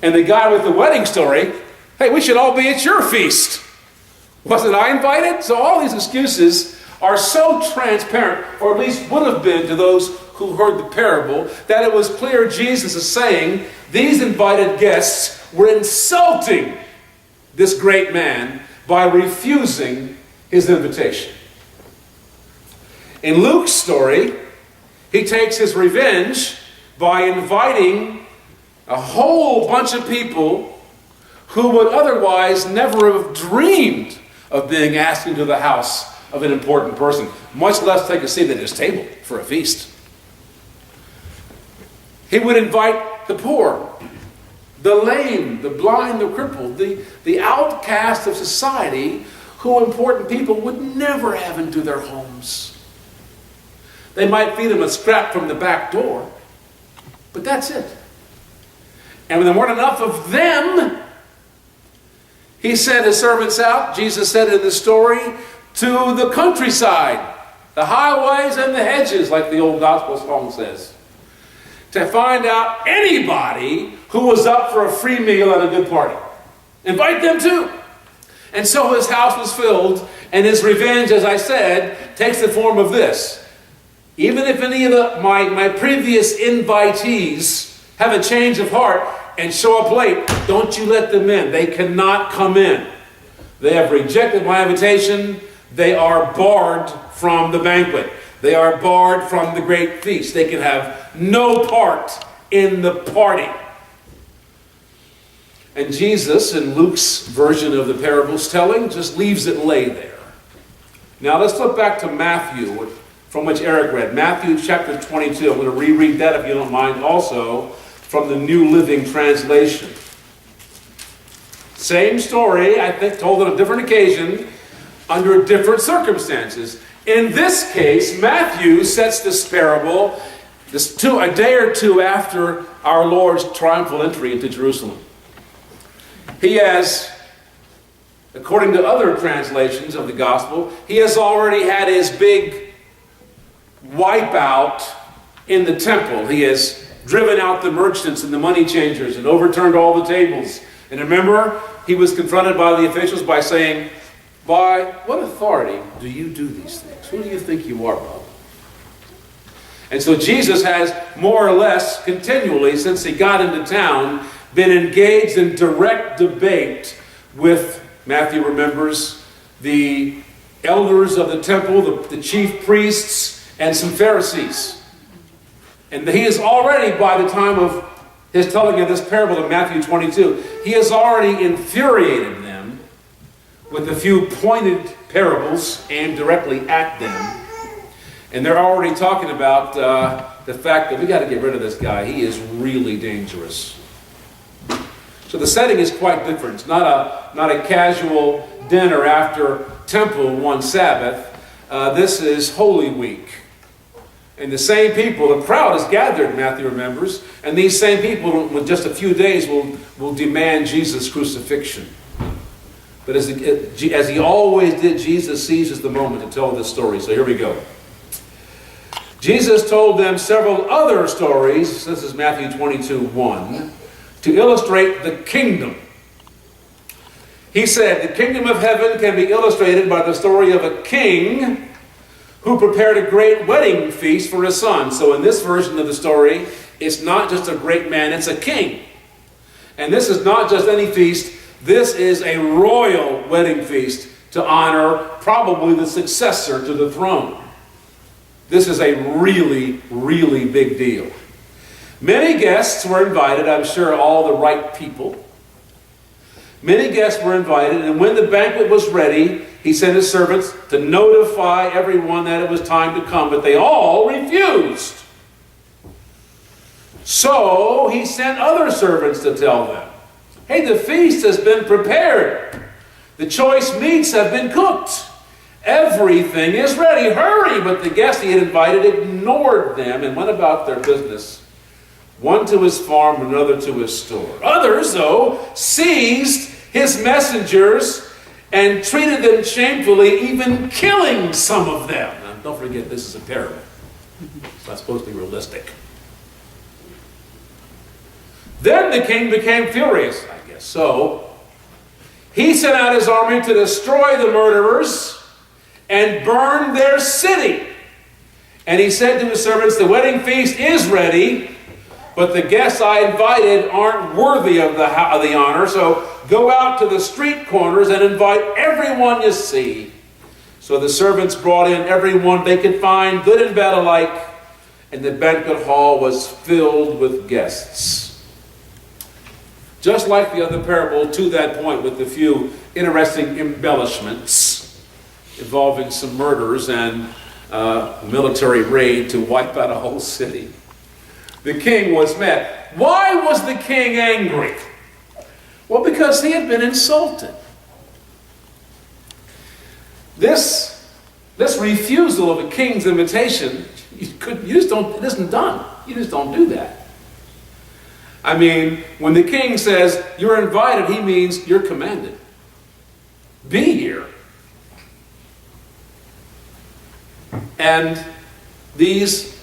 And the guy with the wedding story, hey, we should all be at your feast. Wasn't I invited? So all these excuses are so transparent, or at least would have been to those who heard the parable, that it was clear Jesus is saying these invited guests were insulting this great man by refusing his invitation. In Luke's story, he takes his revenge by inviting a whole bunch of people who would otherwise never have dreamed of being asked into the house of an important person, much less take a seat at his table for a feast. He would invite the poor, the lame, the blind, the crippled, the outcast of society, who important people would never have into their homes. They might feed them a scrap from the back door, but that's it. And when there weren't enough of them, he sent his servants out, Jesus said in the story, to the countryside, the highways and the hedges, like the old gospel song says, to find out anybody who was up for a free meal at a good party. Invite them too. And so his house was filled, and his revenge, as I said, takes the form of this. Even if any of my previous invitees have a change of heart and show up late, don't you let them in. They cannot come in. They have rejected my invitation. They are barred from the banquet. They are barred from the great feast. They can have no part in the party. And Jesus, in Luke's version of the parable's telling, just leaves it lay there. Now let's flip back to Matthew, from which Eric read. Matthew chapter 22. I'm going to reread that, if you don't mind, also from the New Living Translation. Same story, I think, told on a different occasion, under different circumstances. In this case, Matthew sets this parable a day or two after our Lord's triumphal entry into Jerusalem. He has, according to other translations of the gospel, he has already had his big wipeout in the temple. He has driven out the merchants and the money changers and overturned all the tables. And remember, he was confronted by the officials by saying, "By what authority do you do these things? Who do you think you are, Bob?" And so Jesus has more or less continually, since he got into town, been engaged in direct debate with, Matthew remembers, the elders of the temple, the chief priests, and some Pharisees. And he is already, by the time of his telling of this parable in Matthew 22, he has already infuriated them with a few pointed parables aimed directly at them. And they're already talking about the fact that we got to get rid of this guy. He is really dangerous. So the setting is quite different. It's not a casual dinner after temple one Sabbath. This is Holy Week. And the same people, the crowd is gathered, Matthew remembers, and these same people, with just a few days, will demand Jesus' crucifixion. But as he always did, Jesus seizes the moment to tell this story. So here we go. Jesus told them several other stories, this is Matthew 22:1, to illustrate the kingdom. He said, the kingdom of heaven can be illustrated by the story of a king who prepared a great wedding feast for his son. So in this version of the story, it's not just a great man, it's a king. And this is not just any feast, this is a royal wedding feast to honor probably the successor to the throne. This is a really, really big deal. Many guests were invited, I'm sure all the right people. Many guests were invited, and when the banquet was ready, he sent his servants to notify everyone that it was time to come, but they all refused. So he sent other servants to tell them, hey, the feast has been prepared. The choice meats have been cooked. Everything is ready. Hurry! But the guests he had invited ignored them and went about their business. One to his farm, another to his store. Others, though, seized his messengers and treated them shamefully, even killing some of them. Now, don't forget, this is a parable. It's not supposed to be realistic. Then the king became furious, I guess so. He sent out his army to destroy the murderers and burn their city. And he said to his servants, the wedding feast is ready, but the guests I invited aren't worthy of the honor, so go out to the street corners and invite everyone you see. So the servants brought in everyone they could find, good and bad alike, and the banquet hall was filled with guests. Just like the other parable to that point, with a few interesting embellishments involving some murders and military raid to wipe out a whole city. The king was met. Why was the king angry? Well, because he had been insulted. This refusal of a king's invitation, it isn't done. You just don't do that. I mean, when the king says, you're invited, he means you're commanded. Be here. And these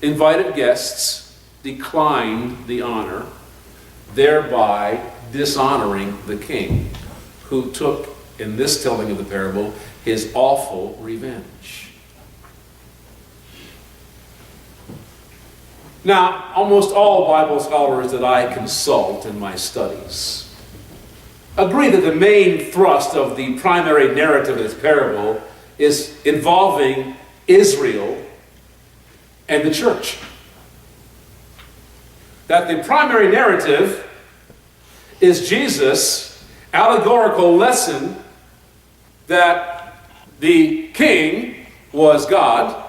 invited guests declined the honor, thereby dishonoring the king, who took, in this telling of the parable, his awful revenge. Now, almost all Bible scholars that I consult in my studies agree that the main thrust of the primary narrative of this parable is involving Israel and the church. That the primary narrative is Jesus' allegorical lesson that the king was God,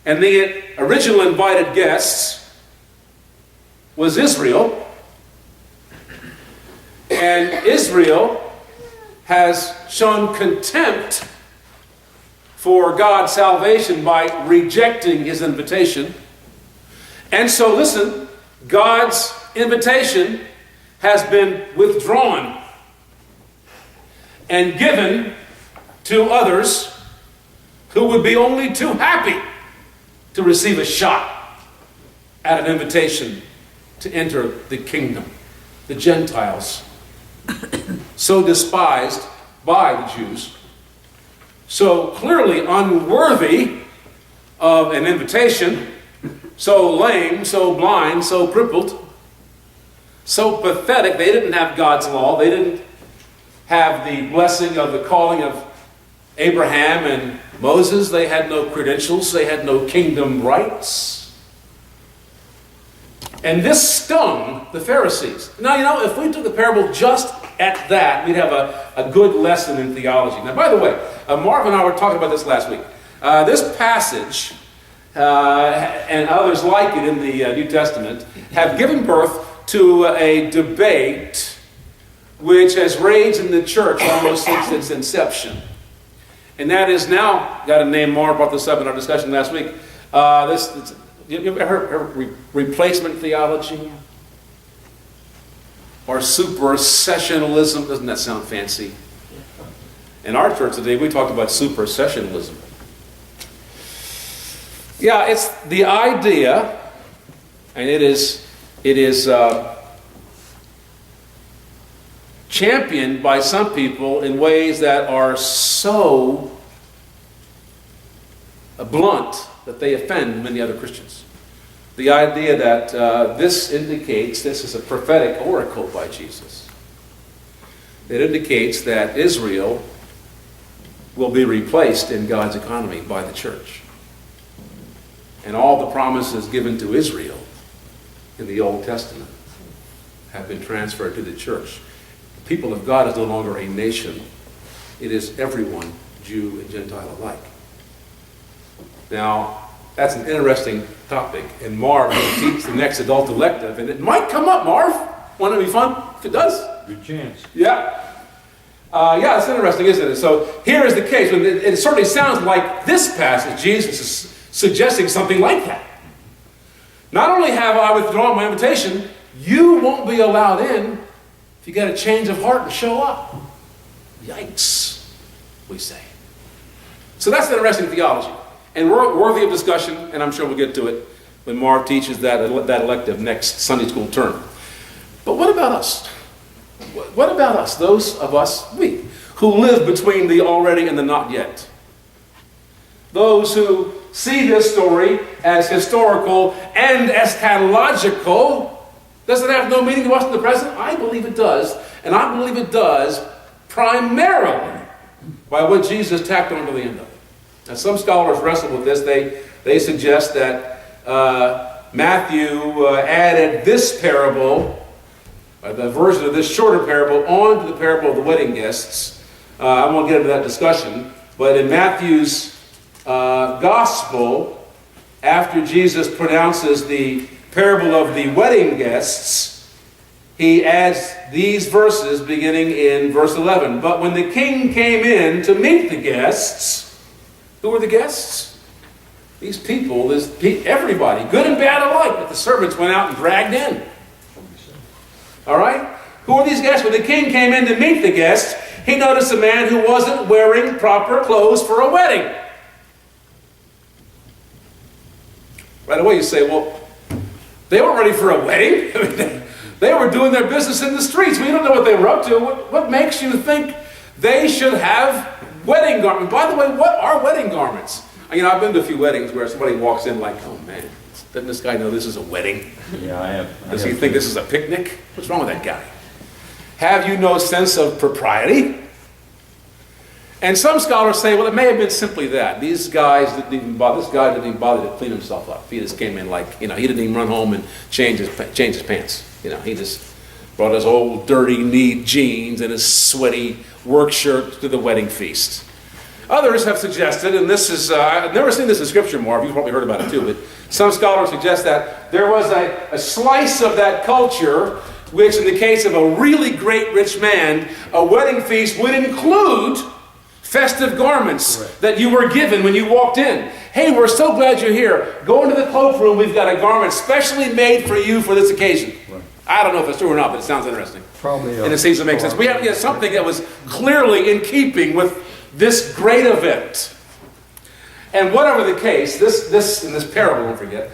and the original invited guests was Israel. And Israel has shown contempt for God's salvation by rejecting his invitation. And so, listen, God's invitation has been withdrawn and given to others who would be only too happy to receive a shot at an invitation to enter the kingdom. The Gentiles, so despised by the Jews, so clearly unworthy of an invitation, so lame, so blind, so crippled, so pathetic. They didn't have God's law. They didn't have the blessing of the calling of Abraham and Moses. They had no credentials. They had no kingdom rights. And this stung the Pharisees. Now, if we took the parable just at that, we'd have a good lesson in theology. Now, by the way, Marv and I were talking about this last week. This passage, and others like it in the New Testament, have given birth to a debate which has raged in the church almost since its inception. And that is now, got a name, Marv brought this up in our discussion last week, you ever heard replacement theology? Or supersessionalism? Doesn't that sound fancy? In our church today, we talked about supersessionalism. Yeah, it's the idea, and it is championed by some people in ways that are so blunt that they offend many other Christians. The idea that this is a prophetic oracle by Jesus. It indicates that Israel will be replaced in God's economy by the church. And all the promises given to Israel in the Old Testament have been transferred to the church. The people of God is no longer a nation. It is everyone, Jew and Gentile alike. Now, that's an interesting topic, and Marv will teach the next adult elective, and it might come up, Marv. Wouldn't it be fun if it does? Good chance. Yeah. Yeah, it's interesting, isn't it? So here is the case. It certainly sounds like this passage, Jesus is suggesting something like that. Not only have I withdrawn my invitation, you won't be allowed in if you get a change of heart and show up. Yikes, we say. So that's an interesting theology, and worthy of discussion, and I'm sure we'll get to it when Marv teaches that elective next Sunday school term. But what about us? What about us, those of us, we, who live between the already and the not yet? Those who see this story as historical and eschatological. Does it have no meaning to us in the present? I believe it does. And I believe it does primarily by what Jesus tacked onto the end of it. Now, some scholars wrestle with this. They suggest that Matthew added this parable, the version of this shorter parable, onto the parable of the wedding guests. I won't get into that discussion, but in Matthew's gospel, after Jesus pronounces the parable of the wedding guests, he adds these verses beginning in verse 11. But when the king came in to meet the guests, who were the guests? These people, everybody, good and bad alike, but the servants went out and dragged in. All right? Who are these guests? When the king came in to meet the guests, he noticed a man who wasn't wearing proper clothes for a wedding. Right away you say, well, they weren't ready for a wedding. I mean, they were doing their business in the streets. We don't know what they were up to. What makes you think they should have wedding garments? By the way, what are wedding garments? You know, I've been to a few weddings where somebody walks in like, oh man, doesn't this guy know this is a wedding? Yeah, I have. Does he think this is a picnic? What's wrong with that guy? Have you no sense of propriety? And some scholars say, well, it may have been simply that. These guys didn't even bother. This guy didn't even bother to clean himself up. He just came in like, he didn't even run home and change his pants. He just brought his old dirty knee jeans and his sweaty work shirt to the wedding feast. Others have suggested, and this is, I've never seen this in Scripture, Marv, you've probably heard about it too, but some scholars suggest that there was a slice of that culture which, in the case of a really great rich man, a wedding feast would include festive garments that you were given when you walked in. Hey, we're so glad you're here. Go into the cloakroom. We've got a garment specially made for you for this occasion. Right. I don't know if it's true or not, but it sounds interesting. Probably. And it seems to make sense. We have something that was clearly in keeping with this great event. And whatever the case, this in this parable, don't forget,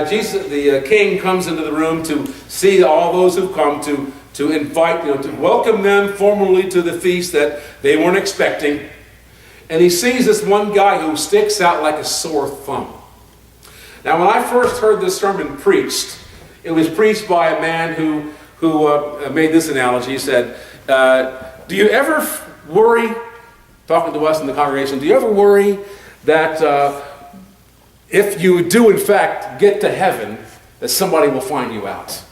Jesus, the king, comes into the room to see all those who've come to invite, to welcome them formally to the feast that they weren't expecting. And he sees this one guy who sticks out like a sore thumb. Now, when I first heard this sermon preached, it was preached by a man who made this analogy. He said, do you ever worry, talking to us in the congregation, do you ever worry that if you do in fact get to heaven, that somebody will find you out?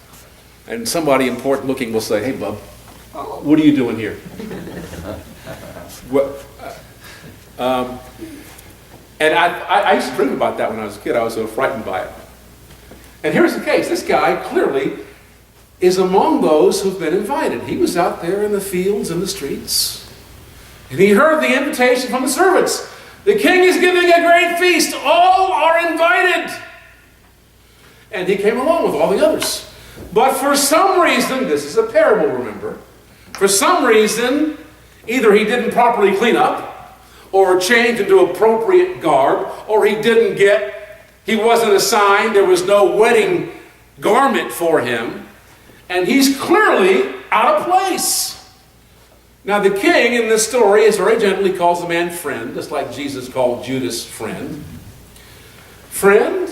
And somebody important looking will say, hey, bub, what are you doing here? And I used to dream about that when I was a kid. I was so frightened by it. And here's the case. This guy clearly is among those who've been invited. He was out there in the fields and the streets. And he heard the invitation from the servants. The king is giving a great feast. All are invited. And he came along with all the others. But for some reason, this is a parable, remember. For some reason, either he didn't properly clean up, or change into appropriate garb, or he wasn't assigned, there was no wedding garment for him, and he's clearly out of place. Now the king in this story is very gently calls the man friend, just like Jesus called Judas friend. Friend,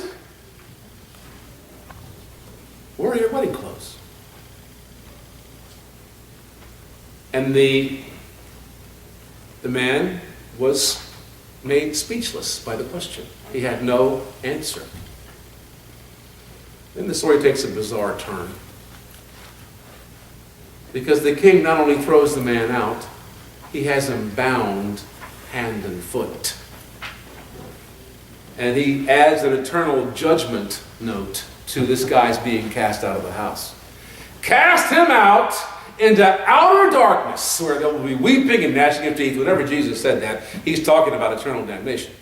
where are your wedding clothes? And the man was made speechless by the question. He had no answer. Then the story takes a bizarre turn. Because the king not only throws the man out, he has him bound hand and foot. And he adds an eternal judgment note to this guy's being cast out of the house. Cast him out into outer darkness, where there will be weeping and gnashing of teeth. Whenever Jesus said that, he's talking about eternal damnation.